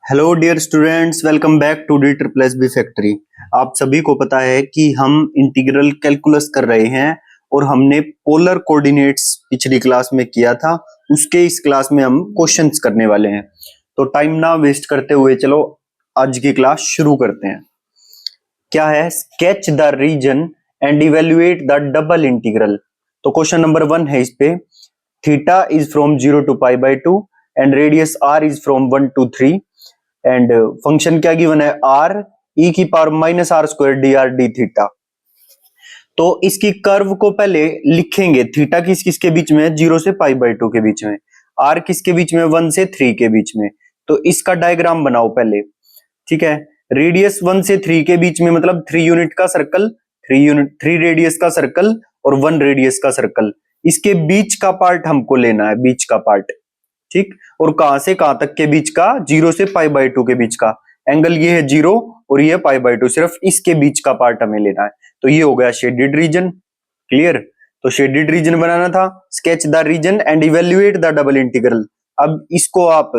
Hello dear students, welcome back to D triple S B factory. आप सभी को पता है कि हम इंटीग्रल कैलकुलस कर रहे हैं और हमने पोलर कोऑर्डिनेट्स पिछली क्लास में किया था। उसके इस क्लास में हम क्वेश्चंस करने वाले हैं, तो टाइम ना वेस्ट करते हुए चलो आज की क्लास शुरू करते हैं। क्या है? Sketch the region and evaluate the double integral. तो क्वेश्चन नंबर 1 है इस पे, theta is from 0 to pi by 2 and radius r is from 1 to 3 and function क्या गिवन है? r e की power minus r square d r d theta. तो इसकी curve को पहले लिखेंगे। थीटा किस किस के बीच में है? 0 से पाई बाय 2 के बीच में। r किसके बीच में? 1 से 3 के बीच में। तो इसका डायग्राम बनाओ पहले, ठीक है। रेडियस 1 से 3 के बीच में मतलब 3 यूनिट का सर्कल, 3 रेडियस का सर्कल और 1 रेडियस का सर्कल। इसके बीच का पार्ट हमको लेना है, बीच का पार्ट, ठीक। और कहां से कहां तक के बीच का? 0 से पाई बाय 2 के बीच का। एंगल ये है 0 और ये पाई बाय 2, सिर्फ इसके बीच का पार्ट हमें लेना है। तो ये हो गया शेडेड रीजन। क्लियर? तो शेडेड रीजन बनाना था। Sketch the region and evaluate the double integral. अब इसको आप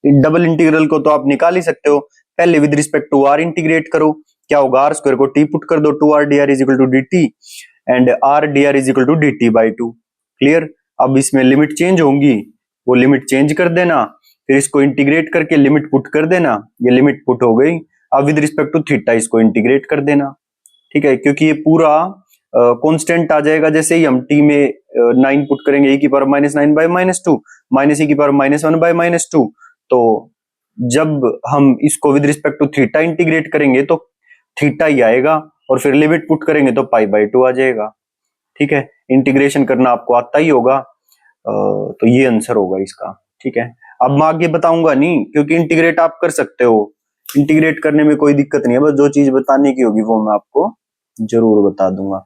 डबल इंटीग्रल को तो आप निकाल ही सकते हो। पहले with respect to r integrate करो। क्या होगा? आर स्क्वायर को टी पुट कर दो, 2r dr is equal to dt and r dr is equal to dt by 2। Clear? अब इसमें लिमिट चेंज होंगी, वो लिमिट चेंज कर देना, फिर इसको इंटीग्रेट करके लिमिट पुट कर देना। ये लिमिट पुट हो गई। अब विद रिस्पेक्ट टू थीटा इसको इंटीग्रेट कर देना, ठीक है, क्योंकि ये पूरा कांस्टेंट आ जाएगा। जैसे ही हम t में 9 पुट करेंगे, e की पावर -9 बाय -2 माइनस e की पावर -1 बाय -2, तो जब हम इसको with respect to theta integrate करेंगे तो थीटा ही आएगा और फिर लिमिट पुट करेंगे तो पाई बाय 2 आ जाएगा, ठीक है। इंटीग्रेशन करना आपको आता ही होगा, तो ये आंसर होगा इसका, ठीक है। अब मैं आगे बताऊंगा नहीं, क्योंकि इंटीग्रेट आप कर सकते हो, इंटीग्रेट करने में कोई दिक्कत नहीं है। बस जो चीज बताने की होगी वो मैं आपको जरूर बता दूंगा।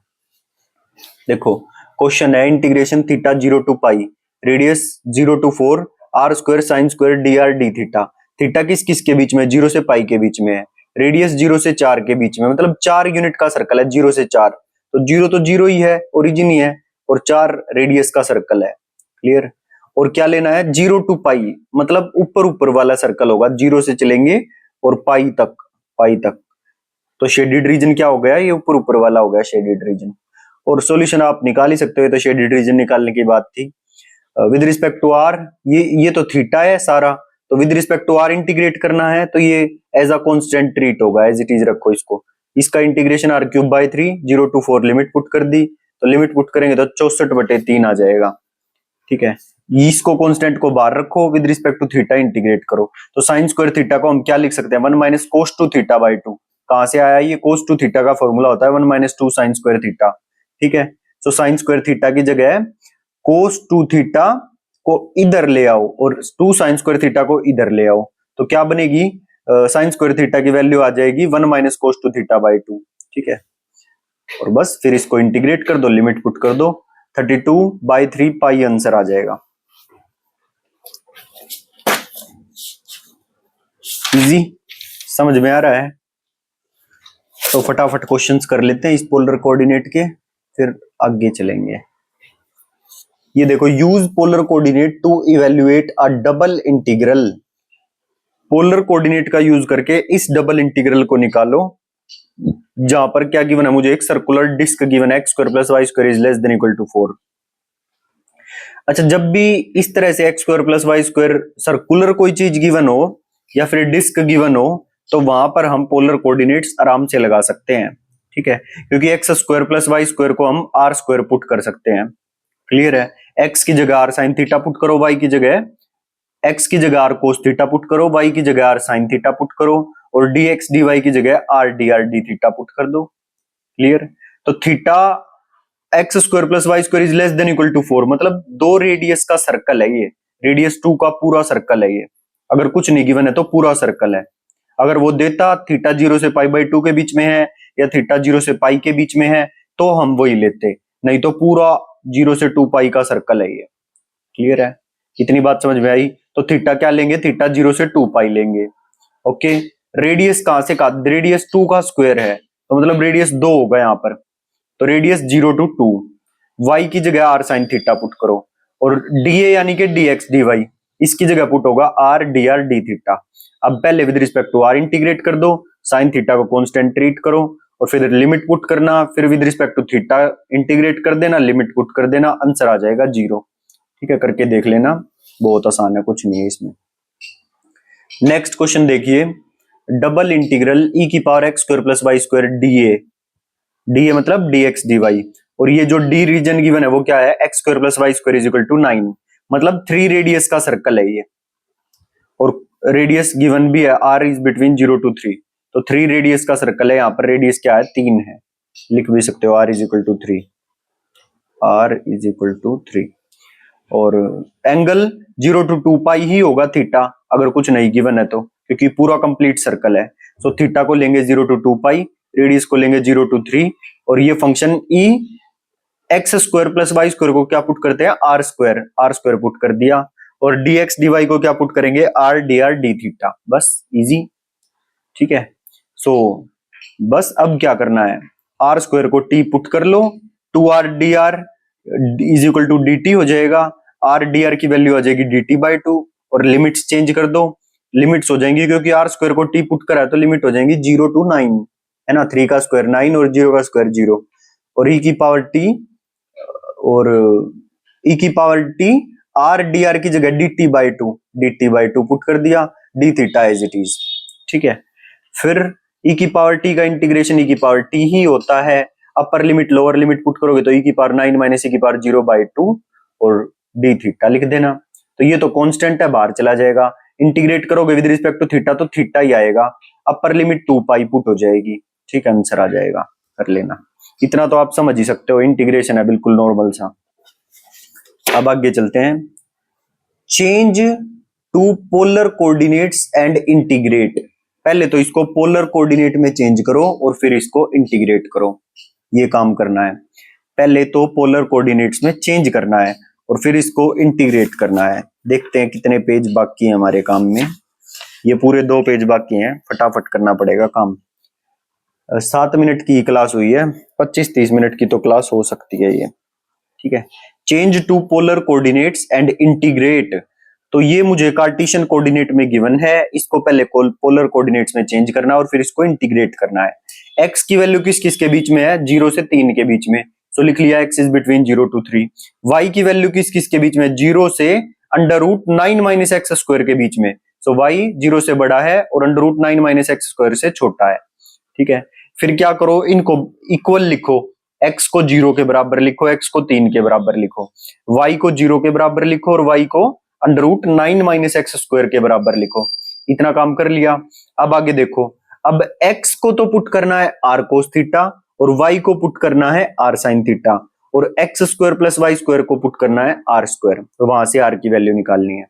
देखो क्वेश्चन है, integration theta 0 to pi, radius 0 to 4 r square sine square d r d theta. Theta किस किस के बीच में? 0 से पाई के बीच में है। रेडियस 0 से 4 के बीच में, मतलब 4 यूनिट का सर्कल है 0 से 4। तो 0 तो 0 ही है, ओरिजिन ही है, और 4 रेडियस का सर्कल है। क्लियर? और क्या लेना है? 0 टू पाई, मतलब ऊपर ऊपर वाला सर्कल होगा, 0 से चलेंगे और पाई तक, पाई तक। तो शेडेड रीजन क्या हो गया? ये ऊपर ऊपर वाला हो गया शेडेड रीजन। और सॉल्यूशन आप निकाल ही सकते हो। तो शेडेड रीजन निकालने की बात थी। विद रिस्पेक्ट टू आर, ये तो थीटा है सारा, तो with respect to r integrate करना है, तो ये एज अ कांस्टेंट ट्रीट होगा, एज इट इज रखो इसको। इसका integration r cube by 3, 0 to 4 limit put कर दी, तो लिमिट पुट करेंगे तो 64/3 आ जाएगा, ठीक है। इसको कांस्टेंट को बाहर रखो, with respect to theta integrate करो। तो साइन स्क्वायर थीटा को हम क्या लिख सकते हैं? 1 minus cos two theta by 2। कहां से आया? ये कोस टू थीटा का फॉर्मूला होता है 1 माइनस 2 साइन स्क्वायर थीटा, ठीक है। तो साइन स्क्वायर थीटा की जगह कोस टू थीटा को इधर ले आओ और 2 साइन स्क्वायर थीटा को इधर ले आओ, तो क्या बनेगी? साइन स्क्वायर थीटा की वैल्यू आ जाएगी 1 minus cos two theta by 2, ठीक है। और बस फिर इसको इंटीग्रेट कर दो, लिमिट पुट कर दो, 32/3 पाई आंसर आ जाएगा। इजी, समझ में आ रहा है? तो फटाफट क्वेश्चंस कर लेते हैं इस पोलर कोऑर्डिनेट के, फिर आगे चलेंगे। ये देखो, use polar coordinate to evaluate a double integral. Polar coordinate का यूज करके इस डबल इंटीग्रल को निकालो, जहां पर क्या गिवन है मुझे? एक सर्कुलर डिस्क गिवन है, x square plus y square is less than equal to 4। अच्छा, जब भी इस तरह से x square plus y square circular कोई चीज गिवन हो या फिर डिस्क गिवन हो, तो वहां पर हम पोलर कोऑर्डिनेट्स आराम से लगा सकते हैं, ठीक है, क्योंकि x square plus y square को हम r स्क्वायर पुट कर सकते हैं। क्लियर है? x की जगह r साइन थीटा पुट करो, y की जगह x की जगह r कोस थीटा पुट करो, y की जगह r साइन थीटा पुट करो, और dx dy की जगह r dr d theta put कर दो। क्लियर? तो theta x square plus y square is less than equal to 4, मतलब 2 रेडियस का सर्कल है ये, रेडियस 2 का पूरा सर्कल है ये। अगर कुछ नहीं गिवन है तो पूरा सर्कल है। अगर वो देता थीटा 0 से पाई बाय 2 के बीच में है या थीटा 0 से पाई के बीच में है तो हम वही लेते, नहीं तो पूरा 0 से 2 पाई का सर्कल है ये। क्लियर है? इतनी बात समझ में आई? तो थीटा क्या लेंगे? थीटा 0 से 2 पाई लेंगे। ओके, रेडियस कहां से कहा? रेडियस 2 का स्क्वायर है, तो मतलब रेडियस 2 होगा यहाँ पर, तो रेडियस 0 टू 2, y की जगह r साइन थीटा पुट करो, और dA यानी कि dx dy, इसकी जगह पुट होगा r d r d theta. अब पहले with respect to r integrate कर दो, साइन थीटा को कांस्टेंट ट्रीट करो और फिर लिमिट पुट करना, फिर with respect to theta integrate कर देना, लिमिट पुट कर देना, आंसर आ जाएगा 0। ठीक है, करके देख लेना, बहुत आसान है, कुछ नहीं है इसमें। नेक्स्ट क्वेश्चन देखिए, डबल इंटीग्रल ई की power x square plus y square d A मतलब डी एक्स डी वाई, और ये जो डी रीजन गिवन है वो क्या है, x square plus y square is equal to 9, मतलब 3 रेडियस का सर्कल है ये, और रेडियस गिवन भी है आर इज बिटवीन 0 to 3, तो 3 रेडियस का सर्कल है, यहाँ पर रेडियस क्या है 3 है, लिख भी सकते हो r is equal to 3, r is equal to 3, और एंगल 0 to 2 पाई ही होगा थीटा, अगर कुछ नहीं गिवन है तो, क्योंकि पूरा कंप्लीट सर्कल है। सो थीटा को लेंगे 0 to 2 पाई, रेडियस को लेंगे 0 to 3, और ये function e x square plus y square को क्या पुट करते हैं, आर स्क्वायर पुट कर दिया, और डी एक्स डी वाई को क्या पुट करेंगे, आर डी थीटा, बस इजी। ठीक है, सो बस अब क्या करना है, आर स्क्वायर को टी पुट कर लो, 2r dr is equal to dt हो जाएगा, r dr की वैल्यू आ जाएगी dt/2, और लिमिट्स चेंज कर दो, लिमिट्स हो जाएंगी, क्योंकि आर स्क्वायर को टी पुट करा है तो लिमिट हो जाएंगी 0 to 9, है ना, 3 का स्क्वायर 9 और 0 का स्क्वायर 0, और e की पावर t, और e की पावर t r dr की जगह dt/2 पुट कर दिया, d theta as it is. ठीक है, फिर e की पावर t का इंटीग्रेशन e की पावर t ही होता है, upper limit lower limit put करोगे तो e की पावर 9 माइनस e की पावर 0/2 और d थीटा लिख देना, तो ये तो कांस्टेंट है, बाहर चला जाएगा, इंटीग्रेट करोगे विद रिस्पेक्ट टू थीटा तो थीटा ही आएगा, अपर लिमिट 2 पाई पुट हो जाएगी। ठीक है, आंसर आ जाएगा, कर लेना, इतना तो आप समझ ही सकते हो, इंटीग्रेशन है बिल्कुल नॉर्मल सा। अब आगे चलते हैं, change to polar coordinates and integrate. पहले तो इसको पोलर कोऑर्डिनेट में चेंज करो और फिर इसको इंटीग्रेट करो, ये काम करना है, पहले तो पोलर कोऑर्डिनेट्स में चेंज करना है और फिर इसको इंटीग्रेट करना है। देखते हैं कितने पेज बाकी हैं हमारे काम में, ये पूरे 2 पेज बाकी हैं, फटाफट करना पड़ेगा काम। 7 मिनट की क्लास हुई है, 25-30 मिनट की तो क्लास हो सकती है ये। ठीक है, change to polar coordinates and integrate, तो ये मुझे कार्टेशियन कोऑर्डिनेट में गिवन है, इसको पहले पोलर कोऑर्डिनेट्स में चेंज करना और फिर इसको इंटीग्रेट करना है। x की वैल्यू किस किस के बीच में है, 0 से 3 के बीच में, तो लिख लिया x is between 0 to 3। y की वैल्यू किस किस के बीच में, 0 से √9 माइनस एक्स स्क्वायर के बीच में, सो y 0 से बड़ा है और √9 माइनस एक्स स्क्वायर से छोटा है। ठीक है, फिर क्या करो, इनको इक्वल लिखो, x को 0 के बराबर लिखो, x को 3 के बराबर लिखो, y को 0 के बराबर लिखो और y को √9 माइनस एक्स स्क्वायर के बराबर लिखो। इतना काम कर लिया, अब आगे देखो, अब x को तो पुट करना है r कोस थीटा और y को पुट करना है r साइन थीटा, और x square plus y square को पुट करना है r स्क्वायर, तो वहां से r की वैल्यू निकालनी है।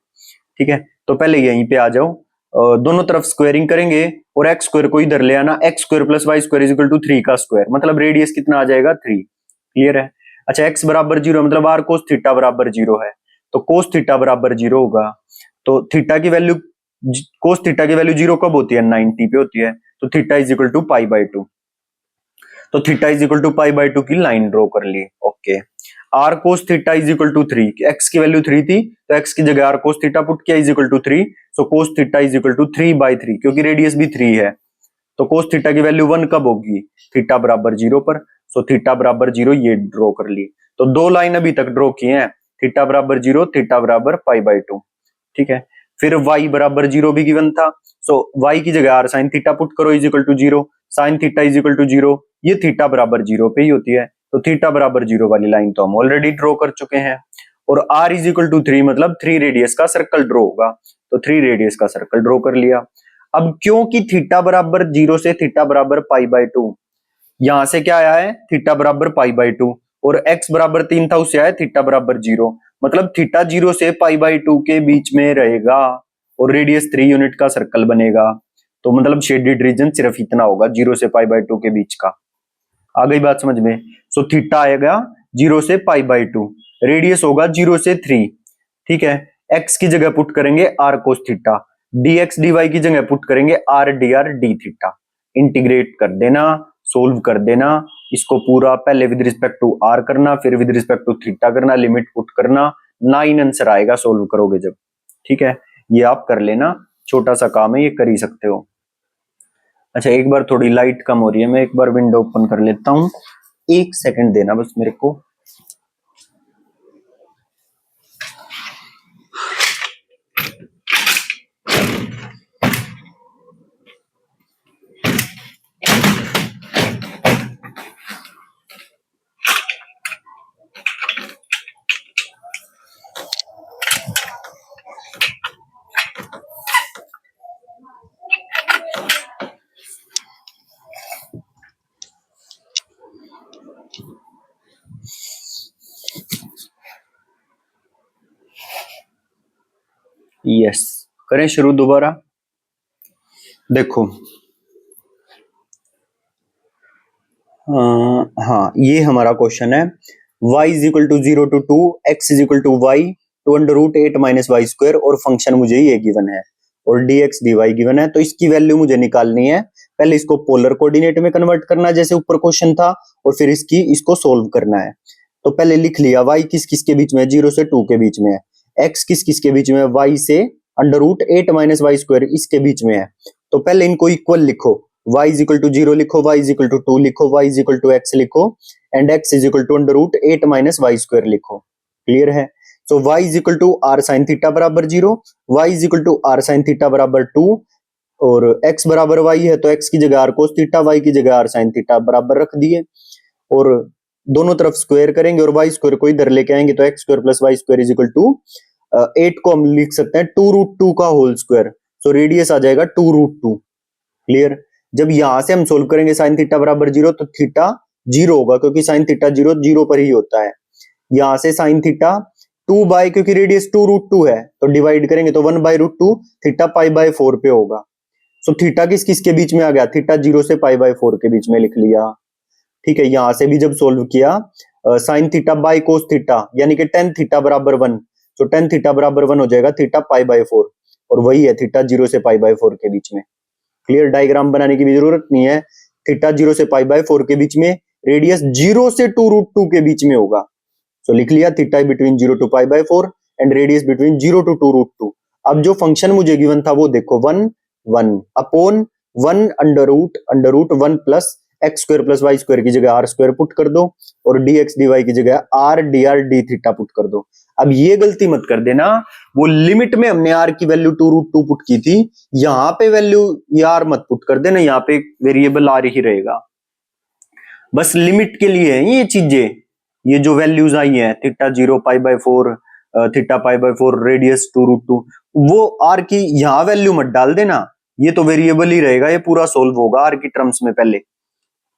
ठीक है, तो पहले यहीं पे आ जाओ, दोनों तरफ स्क्वायरिंग करेंगे और एक्स स्क्वायर को इधर ले आना, x square plus y square is equal to 3 का स्क्वायर, मतलब रेडियस कितना आ जाएगा 3। क्लियर है, अच्छा x बराबर 0 मतलब r कोस थीटा बराबर 0 है, तो कोस थीटा बराबर 0 होगा, तो थीटा की वैल्यू, कोस थीटा की वैल्यू 0 कब होती है, 90 पे होती है, तो थीटा इज इक्वल टू π/2, तो थीटा इज इक्वल टू π/2 की लाइन ड्रॉ कर ली। Okay, r cos theta is equal to 3, x की वैल्यू 3 थी तो x की जगह r कोस थीटा पुट किया is equal to 3, so cos theta is equal to 3/3, क्योंकि रेडियस भी 3 है, तो कोस थीटा की वैल्यू 1 कब होगी, थीटा बराबर 0 पर, सो थीटा बराबर 0 ये ड्रॉ कर ली। तो 2 लाइन अभी तक ड्रॉ की हैं, थीटा बराबर 0, थीटा बराबर π/2। ठीक है, फिर y बराबर 0 भी गिवन था, सो y की जगह r साइन थीटा पुट करो is equal to 0, sine theta is equal to 0, ये थीटा बराबर 0 पे ही होती है, तो थीटा बराबर 0 वाली लाइन तो हम ऑलरेडी ड्रॉ कर चुके हैं, और r इज इक्वल टू 3 मतलब 3 रेडियस का सर्कल ड्रॉ होगा, तो 3 रेडियस का सर्कल ड्रॉ कर लिया। अब क्योंकि थीटा बराबर 0 से थीटा बराबर π/2, यहां से क्या आया है, थीटा बराबर π/2, और x बराबर 3 था उससे आया थीटा बराबर 0, मतलब थीटा 0 से π/2 के बीच में रहेगा और रेडियस 3 यूनिट का सर्कल बनेगा, तो मतलब शेडेड रीजन सिर्फ इतना होगा 0 से π/2 के बीच का। आ गई बात समझ में, सो थीटा आएगा 0 से π/2, रेडियस होगा 0 से 3। ठीक है, x की जगह पुट करेंगे r cos theta, dx dy की जगह पुट करेंगे r dr d theta, integrate कर देना, सोल्व कर देना, इसको पूरा पहले विद रिस्पेक्ट टू r करना, फिर विद रिस्पेक्ट टू थीटा करना, लिमिट पुट करना, 9 आंसर आएगा सोल्व करोगे जब। ठीक है, ये आप कर लेना, छोटा सा काम है, ये कर ही सकते हो। अच्छा, एक बार थोड़ी लाइट कम हो रही है, मैं एक बार विंडो ओपन कर लेता हूँ, 1 सेकंड देना बस मेरे को। यस, करें शुरू दोबारा। देखो, हाँ, ये हमारा क्वेश्चन है, y is equal to 0 to 2, x is equal to y to under root 8 minus y square, और फंक्शन मुझे ये गिवन है और dx dy गिवन है। तो इसकी वैल्यू मुझे निकालनी है। पहले इसको पोलर कोऑर्डिनेट में कन्वर्ट करना है जैसे ऊपर क्वेश्चन था, और फिर इसको सोल्व करना है। तो पहले लिख लिया, y किस किस के बीच में है, 0 से 2 के बीच में है, x किस किस के बीच में है, y से under root 8 minus y square इसके बीच में है। तो पहले इनको इक्वल लिखो, y इज इक्वल टू 0 लिखो, y इज इक्वल टू 2 लिखो, y is equal to x लिखो, and x is equal to under root 8 minus y square लिखो। क्लियर है? So y is equal to r sine theta बराबर 0, y is equal to r sine theta बराबर 2, और x बराबर y है तो x की जगह r कोस थीटा, y की जगह r साइन थीटा बराबर रख दिए, और दोनों तरफ स्क्वायर करेंगे और y स्क्वायर को इधर लेके आएंगे, तो x square plus y square is equal to 8 को हम लिख सकते हैं 2 रूट 2 का होल स्क्वायर, सो रेडियस आ जाएगा 2 रूट 2। क्लियर? जब यहां से हम सोल्व करेंगे साइन थीटा बराबर 0, तो थीटा 0 होगा क्योंकि साइन थीटा 0 0 पर ही होता है। यहां से साइन थीटा 2 बाय, क्योंकि रेडियस 2 रूट 2 है तो डिवाइड करेंगे तो 1 by root 2, theta pi by 4 पे होगा। सो थीटा किस किस के बीच में आ गया, थीटा 0 से पाई बाय 4 के बीच में लिख लिया। ठीक है, यहां से भी जब सोल्व किया, sine theta by cos theta यानी कि टेन थीटा बराबर 1, तो टेन थीटा बराबर 1 हो जाएगा थीटा पाई बाय 4, और वही है थीटा 0 से पाई बाय 4 के बीच में। क्लियर? डायग्राम बनाने की भी जरूरत नहीं है, थीटा 0 से पाई बाय 4 के बीच में, रेडियस 0 से 2 रूट 2 के बीच में होगा। सो लिख लिया, theta between 0 to pi by 4 and radius between 0 to 2 root 2। अब जो फंक्शन मुझे गिवन था वो देखो, 1 1 upon 1 under root 1 plus x square plus y square की जगह आर स्क्वायर पुट कर दो, और dx dy की जगह are d r d theta put कर दो। अब ये गलती मत कर देना, वो लिमिट में हमने r की वैल्यू 2 रूट 2 पुट की थी, यहां पे वैल्यू यार मत पुट कर देना, यहां पे वेरिएबल r ही रहेगा। बस लिमिट के लिए है ये चीजें, ये जो वैल्यूज आई हैं, theta 0 pi by 4, theta pi by 4, radius 2 root 2, वो r की यहां वैल्यू मत डाल देना, ये तो वेरिएबल ही रहेगा, ये पूरा सोल्व होगा r की टर्म्स में। पहले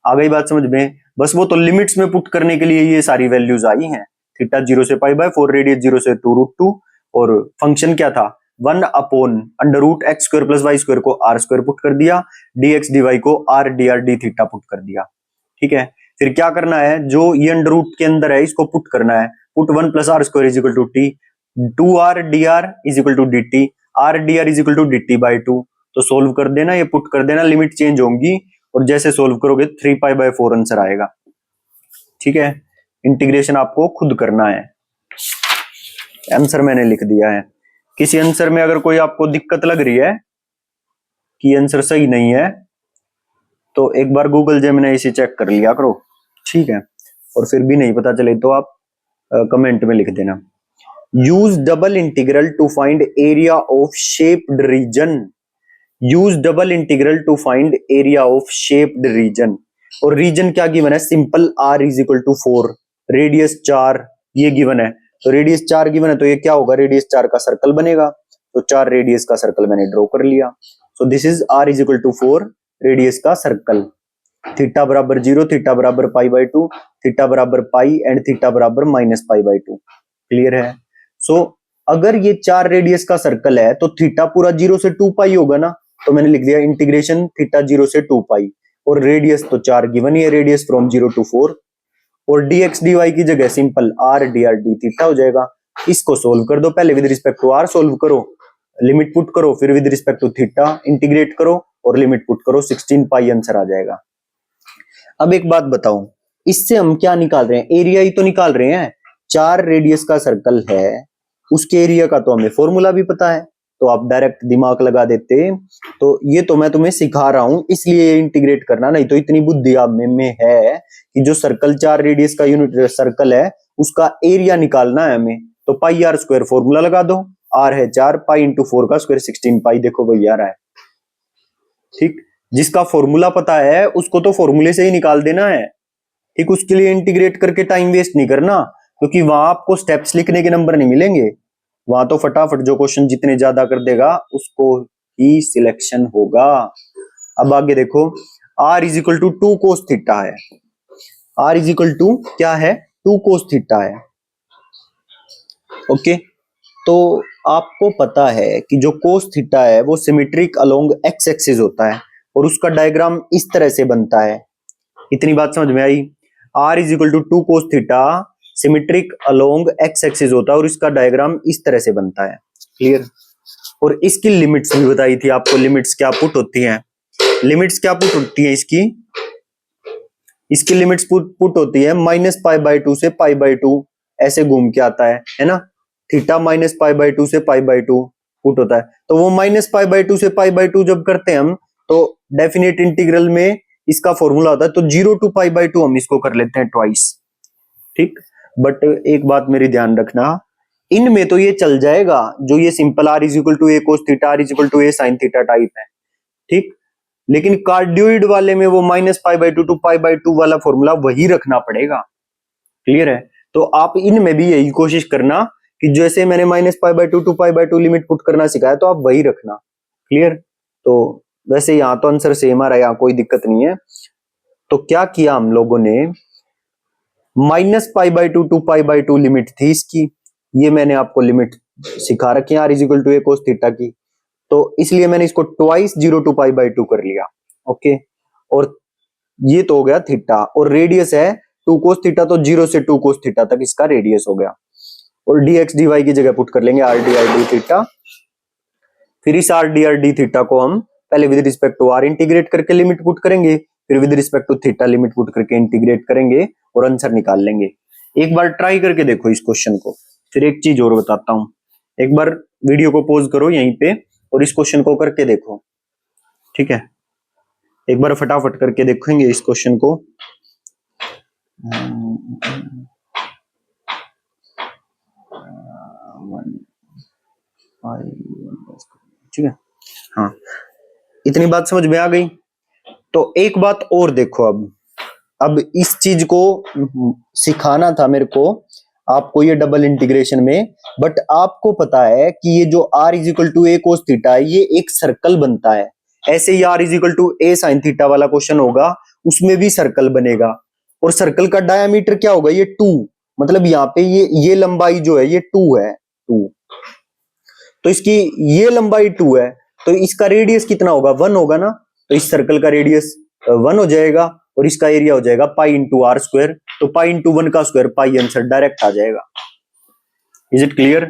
आ गई बात समझ में? बस वो तो लिमिट्स में पुट करने के लिए ये सारी वैल्यूज आई हैं, थीटा 0 से पाई बाय 4, रेडियस 0 से 2 रूट 2, और फंक्शन क्या था, 1 upon under root x square plus y square को आर स्क्वायर पुट कर दिया, dx dy को r d r d theta put कर दिया। ठीक है, फिर क्या करना है, जो ये अंडर रूट के अंदर है इसको पुट करना है, put 1 plus r square is equal to t, 2r dr is equal to dt, r dr is equal to dt by 2। तो सोल्व कर देना, ये पुट कर देना, लिमिट चेंज होंगी, और जैसे सोल्व करोगे 3 पाई बाय 4 आंसर आएगा। ठीक है, इंटीग्रेशन आपको खुद करना है। आंसर मैंने लिख दिया है। किसी आंसर में अगर कोई आपको दिक्कत लग रही है कि आंसर सही नहीं है, तो एक बार गूगल जेमिनी इसे चेक कर लिया करो। ठीक है, और फिर भी नहीं पता चले तो आप कमेंट में लिख देना। Use double integral to find area of shaped region, use double integral to find area of shaped region, और रीजन क्या गिवन है, simple r is equal to 4, radius 4 ये गिवन है, तो रेडियस 4 गिवन है, तो ये क्या होगा, रेडियस 4 का सर्कल बनेगा, तो 4 रेडियस का सर्कल मैंने ड्रॉ कर लिया। So this is r is equal to 4 radius का सर्कल, थीटा बराबर 0, थीटा बराबर पाई बाय 2, थीटा बराबर पाई, एंड थीटा बराबर माइनस पाई बाय 2। क्लियर है? सो अगर ये 4 रेडियस का सर्कल है तो थीटा पूरा 0 से 2 पाई होगा ना, तो मैंने लिख दिया इंटीग्रेशन थीटा 0 से 2 पाई, और रेडियस तो 4 गिवन ही है, रेडियस फ्रॉम 0 टू 4, और dx dy की जगह simple r dr d theta हो जाएगा। इसको सोल्व कर दो, पहले with respect to r solve करो, लिमिट पुट करो, फिर with respect to theta integrate करो और लिमिट पुट करो, 16 पाई आंसर आ जाएगा। अब एक बात बताओ, इससे हम क्या निकाल रहे हैं, एरिया ही तो निकाल रहे हैं। 4 रेडियस का सर्कल है, उसके एरिया का तो हमें फॉर्मूला भी पता है, तो आप डायरेक्ट दिमाग लगा देते। तो ये तो मैं तुम्हें सिखा रहा हूं, इसलिए इंटीग्रेट करना, नहीं तो इतनी बुद्धि आप में है कि जो सर्कल 4 रेडियस का यूनिट सर्कल है उसका एरिया निकालना है हमें। तो पाई आर स्क्वायर फॉर्मूला लगा दो, आर है 4, पाई इंटू 4 का स्क्वायर 16 पाई, देखो वही आ रहा है। ठीक, जिसका फॉर्मूला पता है उसको तो फॉर्मूले से ही निकाल देना है। ठीक, उसके लिए इंटीग्रेट करके टाइम वेस्ट नहीं करना, क्योंकि वहां आपको स्टेप्स लिखने के नंबर नहीं मिलेंगे। वहां तो फटाफट जो क्वेश्चन जितने ज्यादा कर देगा उसको ही सिलेक्शन होगा। अब आगे देखो, r is equal to 2 cos theta है। r इज इक्वल टू क्या है? 2 कोस थीटा है। ओके, तो आपको पता है कि जो कोस थीटा है वो सिमेट्रिक अलोंग एक्स एक्सिस होता है और उसका डायग्राम इस तरह से बनता है। इतनी बात समझ में आई? r is equal to 2 cos theta symmetric along x axis होता है और इसका डायग्राम इस तरह से बनता है। क्लियर? और इसकी लिमिट्स भी बताई थी आपको, लिमिट्स क्या पुट होती हैं। लिमिट्स क्या पुट होती है इसकी लिमिट्स पुट होती है -π/2 से π/2, ऐसे घूम के आता है ना। थीटा -π/2 से π/2 पुट होता है, तो वो -π/2 से π/2 जब करते हैं हम, तो डेफिनेट इंटीग्रल में इसका फॉर्मूला होता है, तो 0 to π/2 हम इसको कर लेते हैं ट्वाइस। ठीक, बट एक बात मेरी ध्यान रखना, इनमें तो ये चल जाएगा जो ये simple r is equal to a cos theta, r is equal to a sin theta type है। ठीक, लेकिन कार्डियोइड वाले में वो -π/2 to π/2 वाला फॉर्मूला वही रखना पड़ेगा। क्लियर है? तो आप इनमें भी यही कोशिश करना कि जैसे मैंने -π/2 to π/2 लिमिट पुट करना सिखाया, तो आप वही रखना। क्लियर? तो वैसे यहां तो आंसर सेम आ रहा है, यहां कोई दिक्कत नहीं है। तो क्या किया हम लोगों ने, -π/2 to π/2 लिमिट थी इसकी, ये मैंने आपको लिमिट सिखा रखी है r is equal to a cos theta की, तो इसलिए मैंने इसको ट्वाइस 0 to π/2 कर लिया। ओके, और ये तो हो गया थीटा, और रेडियस है 2 cos थीटा, तो 0 से 2 cos थीटा तक इसका रेडियस हो गया। और dx dy की जगह पुट कर लेंगे r dr d थीटा। फिर इस r dr d थीटा को हम पहले with respect to r integrate करके लिमिट पुट करेंगे, फिर with respect to theta limit put करके इंटीग्रेट करेंगे और आंसर निकाल लेंगे। एक बार ट्राई करके देखो इस क्वेश्चन को। फिर एक चीज और बताता हूं, एक बार वीडियो को पॉज करो यहीं पे और इस क्वेश्चन को करके देखो। ठीक है, एक बार फटाफट करके देखेंगे इस क्वेश्चन को। ठीक है, हाँ, इतनी बात समझ में आ गई। तो एक बात और देखो, अब इस चीज को सिखाना था मेरे को आपको ये डबल इंटीग्रेशन में, बट आपको पता है कि ये जो r is equal to a cos theta है ये एक सर्कल बनता है। ऐसे ही r is equal to a sin theta वाला क्वेश्चन होगा, उसमें भी सर्कल बनेगा, और सर्कल का डायमीटर क्या होगा? ये 2, मतलब यहाँ पे ये लंबाई जो है ये 2 है, 2, तो इसकी ये लंबाई 2 है, तो इसका रेडियस कितना होगा? 1 होगा ना। तो इस सर्कल का रेडियस 1 हो जाएगा और इसका एरिया हो जाएगा पाई इंटू आर स्क्वायर, तो पाई इंटू 1 का स्क्वायर पाई, आंसर डायरेक्ट आ जाएगा। Is it clear?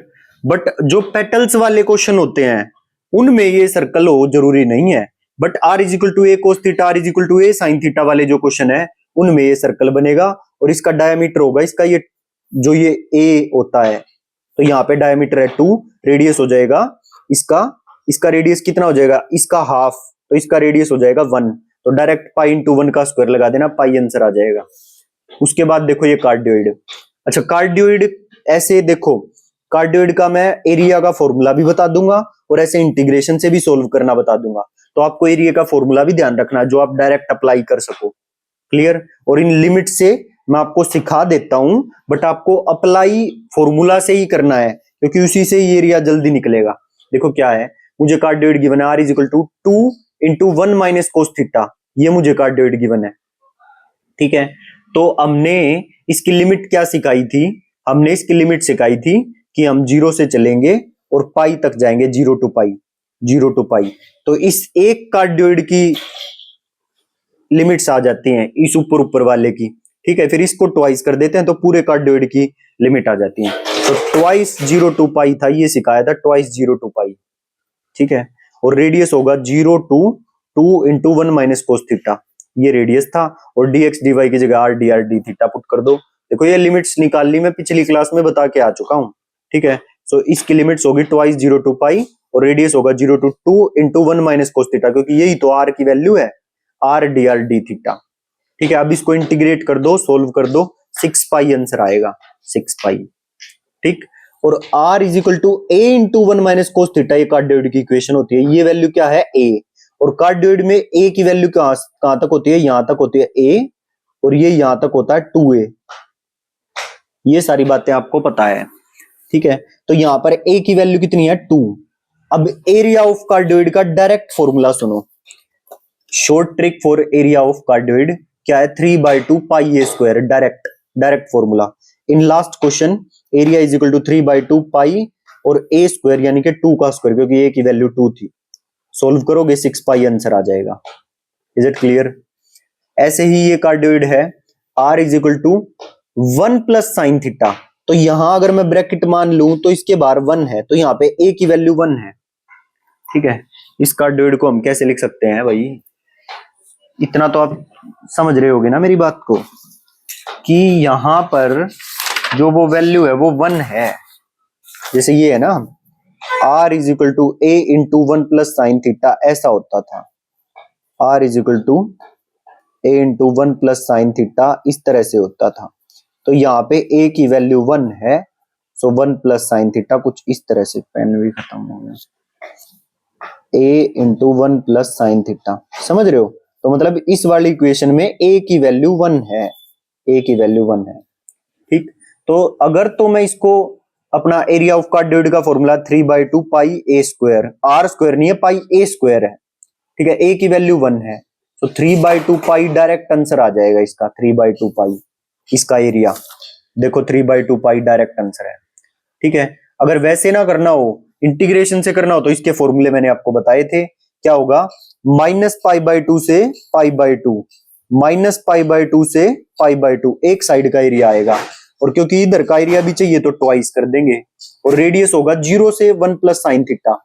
बट जो पेटल्स वाले क्वेश्चन होते हैं उनमें ये सर्कल हो जरूरी नहीं है, but r is equal to a cos theta, r is equal to a sin theta वाले जो क्वेश्चन है उनमें ये सर्कल बनेगा और इसका डायमीटर होगा, इसका ये जो ये a होता है, तो यहाँ पे डायमीटर है 2, रेडियस हो जाएगा इसका रेडियस कितना हो जाएगा? इसका हाफ, तो इसका रेडियस हो जाएगा 1, तो डायरेक्ट पाई इंटू 1 का स्क्वायर लगा देना, पाई आंसर आ जाएगा। उसके बाद देखो ये कार्डियोइड। अच्छा, कार्डियोइड ऐसे देखो, कार्डियोइड का मैं एरिया का फॉर्मूला भी बता दूंगा और ऐसे इंटीग्रेशन से भी सोल्व करना बता दूंगा, तो आपको एरिया का फॉर्मूला भी ध्यान रखना जो आप डायरेक्ट अप्लाई कर सको। क्लियर? और इन लिमिट से मैं आपको सिखा देता हूं, बट आपको अप्लाई फॉर्मूला से ही करना है क्योंकि उसी से ये एरिया जल्दी निकलेगा। देखो क्या है, मुझे कार्डियोइड गिवन है r is equal to 2 into 1 minus cos theta, ये मुझे कार्डियोइड गिवन है। ठीक है, तो हमने इसकी लिमिट क्या सिखाई थी? हमने इसकी लिमिट सिखाई थी कि हम 0 से चलेंगे और पाई तक जाएंगे, 0 टू पाई, 0 टू पाई। तो इस एक कार्डियोइड की लिमिट्स आ जाती हैं इस ऊपर ऊपर वाले की। ठीक है, फिर इसको ट्वाइस कर देते हैं तो पूरे कार्डियोइड की लिमिट आ जाती है। तो ट्वाइस 0 टू पाई था, ये सिखाया था, ट्वाइस 0 टू पाई। ठीक है, और रेडियस होगा 0 to 2 into 1 minus cos theta, ये रेडियस था, और dx dy की जगह r dr d theta put कर दो। देखो ये लिमिट्स निकाल ली, मैं पिछली क्लास में बता के आ चुका हूं। ठीक है, सो इसकी लिमिट्स होगी ट्वाइस 0 टू पाई और रेडियस होगा 0 to 2 into 1 minus cos theta, क्योंकि यही तो आर की वैल्यू है, r d r d theta. ठीक है, अब इसको इंटीग्रेट कर दो, सोल्व कर दो, 6 पाई आंसर आएगा, 6 पाई। ठीक, और r is equal to a into 1 minus cos theta, ये कार्डियोइड की इक्वेशन होती है। ये वैल्यू क्या है, a, और कार्डियोइड में a की वैल्यू कहां तक होती है, यहां तक होती है a, और ये यहां तक होता है 2a। ये सारी बातें आपको पता है। ठीक है, तो यहां पर a की वैल्यू कितनी है, 2। अब एरिया ऑफ कार्डियोइड का डायरेक्ट फॉर्मूला सुनो, short trick for area of cardioid क्या है, 3/2 pi a square, direct formula. In last question area is equal to 3/2 pi और ए स्क्वायर यानी कि 2 का स्क्वायर, क्योंकि ए की वैल्यू 2 थी। सोल्व करोगे 6 पाई आंसर आ जाएगा। Is it clear? ऐसे ही ये कार्डियोइड है, r is equal to 1 plus sine theta. तो यहां अगर मैं ब्रैकेट मान लूं तो इसके बाहर 1 है, तो यहां पे a की वैल्यू 1 है। ठीक है, इस कार्डियोइड को हम कैसे लिख सकते हैं भाई, इतना तो आप समझ रहे होगे ना मेरी बात को, कि यहां पर जो वो वैल्यू है वो 1 है। जैसे ये है ना, r is equal to a into 1 plus sine theta, ऐसा होता था, r is equal to a into 1 plus sine theta, इस तरह से होता था। तो यहाँ पे a की वैल्यू 1 है, सो 1 प्लस साइन थीटा, कुछ इस तरह से। पेन भी खत्म हो गया, a into 1 plus sine theta, समझ रहे हो? तो मतलब इस वाली इक्वेशन में a की वैल्यू 1 है, a की वैल्यू 1 है। ठीक, तो अगर तो मैं इसको अपना एरिया ऑफ कार्डियोइड का formula 3/2 pi a square, r square नहीं है, पाई ए स्क्वायर है। ठीक है, a की वैल्यू 1 है, तो 3/2 पाई डायरेक्ट आंसर आ जाएगा इसका, 3/2 पाई इसका एरिया। देखो 3/2 पाई डायरेक्ट आंसर है। ठीक है, अगर वैसे ना करना हो, इंटीग्रेशन से करना हो, तो इसके फॉर्मूले मैंने आपको बताए थे। क्या होगा, -π/2 से π/2, -π/2 से π/2 एक साइड का एरिया आएगा, और क्योंकि इधर का एरिया भी चाहिए तो ट्वाइस कर देंगे, और रेडियस होगा 0 से 1 प्लस साइन थीटा।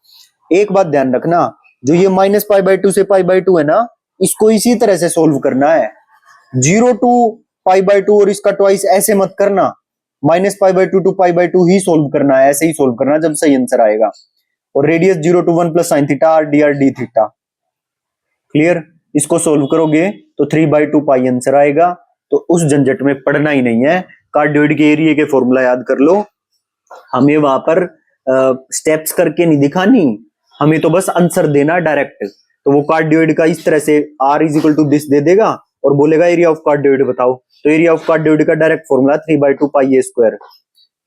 एक बात ध्यान रखना, जो ये -π/2 से π/2 है ना, इसको इसी तरह से सोल्व करना है, 0 टू π/2 और इसका ट्वाइस ऐसे मत करना, -π/2 टू π/2 ही सोल्व करना है, ऐसे ही सोल्व करना जब सही आंसर आएगा। और radius 0 to 1 plus sine theta, r d theta. Clear? इसको सोल्व करोगे तो 3/2 पाई आंसर आएगा। तो उस झंझट में पढ़ना ही नहीं है, कार्डियोइड के एरिया के फॉर्मूला याद कर लो। हमें वहां पर स्टेप्स करके नहीं दिखानी, हमें तो बस आंसर देना डायरेक्ट। तो वो कार्डियोइड का इस तरह से r is equal to this दे देगा और बोलेगा एरिया ऑफ कार्डियोइड बताओ, तो एरिया ऑफ कार्डियोइड का direct formula 3/2 pi a square.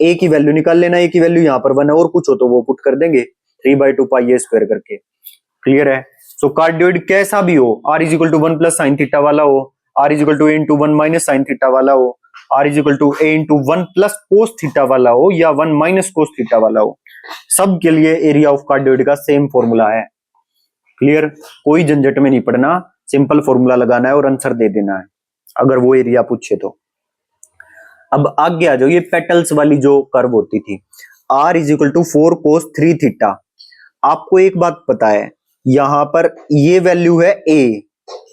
A की वैल्यू निकाल लेना, ए की वैल्यू यहाँ पर 1 है, और कुछ हो तो वो पुट कर देंगे 3/2 पाई ए स्क्वायर करके। क्लियर है? सो कार्डियोइड कैसा भी हो, r is equal to 1 plus sine theta वाला हो, r is equal to a into 1 minus sine theta वाला हो, r is equal to a into 1 plus cos theta वाला हो, या 1 माइनस कोस थीटा वाला हो, सब के लिए एरिया ऑफ कार्डियोइड का सेम फॉर्मूला है। क्लियर? कोई झंझट में नहीं पड़ना, सिंपल फॉर्मूला लगाना है और आंसर दे देना है अगर वो एरिया पूछे तो। अब आगे आ जाओ, ये पेटल्स वाली जो कर्व होती थी, r is equal to 4 cos 3 theta. आपको एक बात पता है, यहां पर ये वैल्यू है a,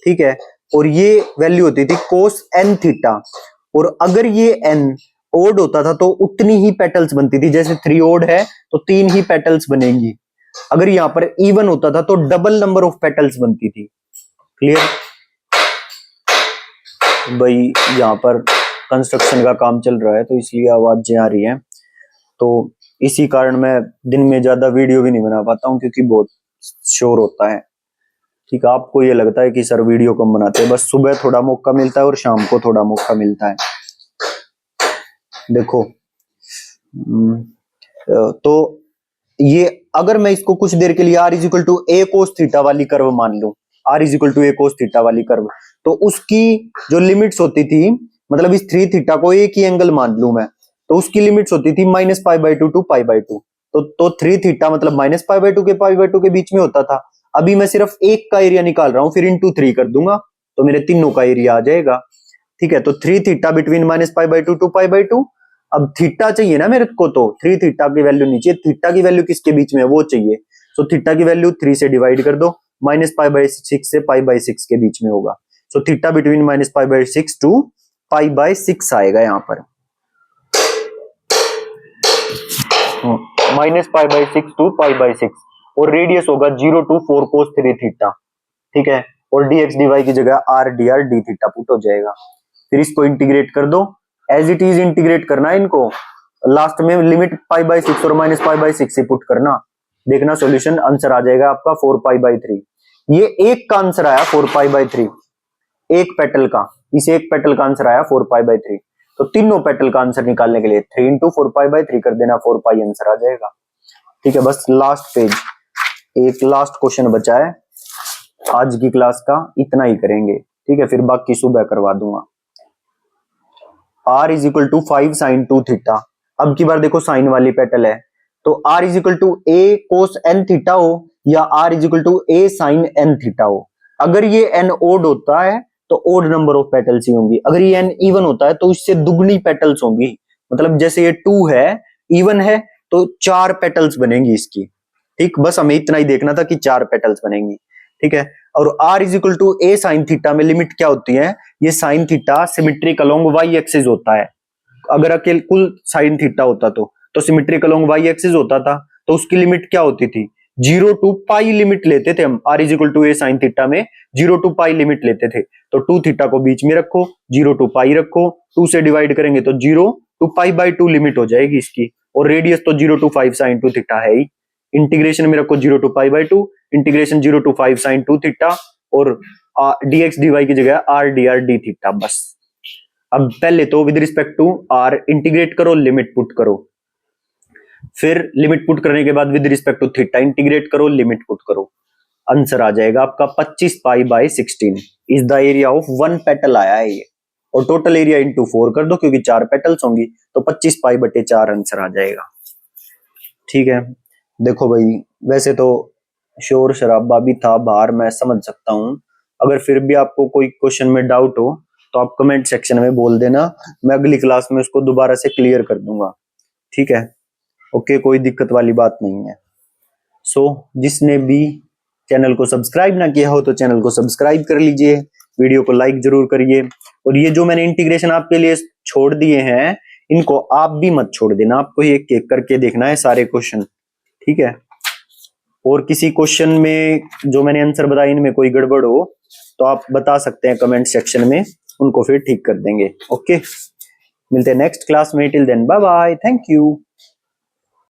ठीक है, और ये वैल्यू होती थी कोस n थीटा, और अगर ये n ओड होता था तो उतनी ही पेटल्स बनती थी, जैसे 3 ओड है तो 3 ही पेटल्स बनेंगी। अगर यहां पर इवन होता था तो डबल नंबर ऑफ पेटल्स बनती थी। क्लियर? भाई यहां पर कंस्ट्रक्शन का काम चल रहा है तो इसलिए आवाजें आ रही हैं, तो इसी कारण मैं दिन में ज्यादा वीडियो भी नहीं बना पाता हूं, क्योंकि बहुत शोर होता है। ठीक है, आपको ये लगता है कि सर वीडियो कम बनाते हैं, बस सुबह थोड़ा मौका मिलता है और शाम को थोड़ा मौका मिलता है। देखो तो ये अगर मैं इसको कुछ देर के लिए r is equal to a cos theta वाली कर्व मान लूं, r is equal to a cos theta वाली कर्व, तो उसकी जो लिमिट्स होती थी, मतलब इस 3 थीटा को एक ही एंगल मान लूं मैं, तो उसकी लिमिट्स होती थी -π/2 टू π/2। तो 3 थीटा मतलब -π/2 के π/2 के बीच में होता था। अभी मैं सिर्फ एक का एरिया निकाल रहा हूं, फिर इंटू 3 कर दूंगा तो मेरे तीनों का एरिया आ जाएगा। ठीक है, तो 3 थीटा बिटवीन -π/2 टू π/2। अब थीटा चाहिए ना मेरे को, तो 3 थीटा की वैल्यू नीचे, थीटा की वैल्यू किसके बीच में है वो चाहिए। सो थीटा की वैल्यू 3 से डिवाइड कर दो, -π/6 से π/6 के बीच में होगा। सो थीटा बिटवीन -π/6 टू π/6 आएगा यहाँ पर। Minus pi by 6 to pi by 6, और रेडियस होगा 0 टू 4 cos 3 थीटा, ठीक है। और dx dy की जगह r dr d theta put हो जाएगा। फिर इसको इंटीग्रेट कर दो, एज इट इज इंटीग्रेट करना है इनको, लास्ट में लिमिट पाई बाई 6 और माइनस पाई बाई 6 से पुट करना, देखना सॉल्यूशन आंसर आ जाएगा आपका 4 पाई बाई 3। ये एक का आंसर आया 4 पाई बाई 3, एक पेटल का, इस एक पेटल का आंसर आया 4 पाई बाई 3। तो तीनों पेटल का आंसर निकालने के लिए 3 इंटू 4 पाई बाई 3 कर देना, 4 पाई आंसर आ जाएगा, ठीक है। बस लास्ट पेज, एक लास्ट क्वेश्चन बचा है आज की क्लास का, इतना ही करेंगे, ठीक है, फिर बाकी सुबह करवा दूंगा। r is equal to 5 sine 2 theta, अब की बार देखो साइन वाली पेटल है, तो r is equal to a cos n theta हो या r is equal to a sine n theta हो। अगर ये n ओड होता है तो ओड नंबर ऑफ पेटल्स ही होंगी, अगर ये n इवन होता है तो इससे दुगनी पेटल्स होंगी, मतलब जैसे ये 2 है, इवन है, तो 4 पेटल्स बनेंगी इसकी, ठीक। बस हमें इतना ही देखना था कि 4 पेटल्स बनेंगी, ठीक है। और r is equal to a sine theta में लिमिट क्या होती है, ये sine theta symmetric along y axis होता है, अगर अकेले कुल साइन थीटा होता तो सिमेट्रिक अलोंग y एक्सिस होता था, तो उसकी लिमिट क्या होती थी, 0 टू पाई लिमिट लेते थे हम, r is equal to a sine theta में 0 टू पाई लिमिट लेते थे, तो 2 थीटा को बीच में रखो, 0 टू पाई रखो, 2 से डिवाइड करेंगे तो 0 टू पाई बाई 2 लिमिट हो जाएगी इसकी, और रेडियस तो 0 टू 5 साइन 2 थीटा है ही, इंटीग्रेशन में रखो 0 to pi by 2, integration 0 to 5 sine 2 theta, और dx dy की जगह r dr d थीटा। बस अब पहले तो with respect to r integrate करो, लिमिट पुट करो, फिर लिमिट पुट करने के बाद with respect to theta integrate करो, लिमिट पुट करो, आंसर आ जाएगा आपका 25 pi by 16 is the area of one petal आया है ये, और टोटल एरिया इंटू 4 कर दो क्योंकि 4 पेटल्स होंगी, तो 25 पाई बटे 4 आंसर आ जाएगा, ठीक है। देखो भाई, वैसे तो शोर शराबा भी था बाहर, मैं समझ सकता हूं, अगर फिर भी आपको कोई क्वेश्चन में डाउट हो तो आप कमेंट सेक्शन में बोल देना, मैं अगली क्लास में उसको दोबारा से क्लियर कर दूंगा, ठीक है। ओके, कोई दिक्कत वाली बात नहीं है। सो जिसने भी चैनल को सब्सक्राइब ना किया हो तो चैनल को सब्सक्राइब कर लीजिए, वीडियो को लाइक जरूर करिए, और ये जो मैंने इंटीग्रेशन आपके लिए छोड़ दिए हैं इनको आप भी मत छोड़ देना, आपको एक एक करके देखना है सारे क्वेश्चन, ठीक है। और किसी क्वेश्चन में जो मैंने आंसर बताया इनमें कोई गड़बड़ हो तो आप बता सकते हैं कमेंट सेक्शन में, उनको फिर ठीक कर देंगे। ओके, मिलते हैं नेक्स्ट क्लास में, till then bye bye, thank you.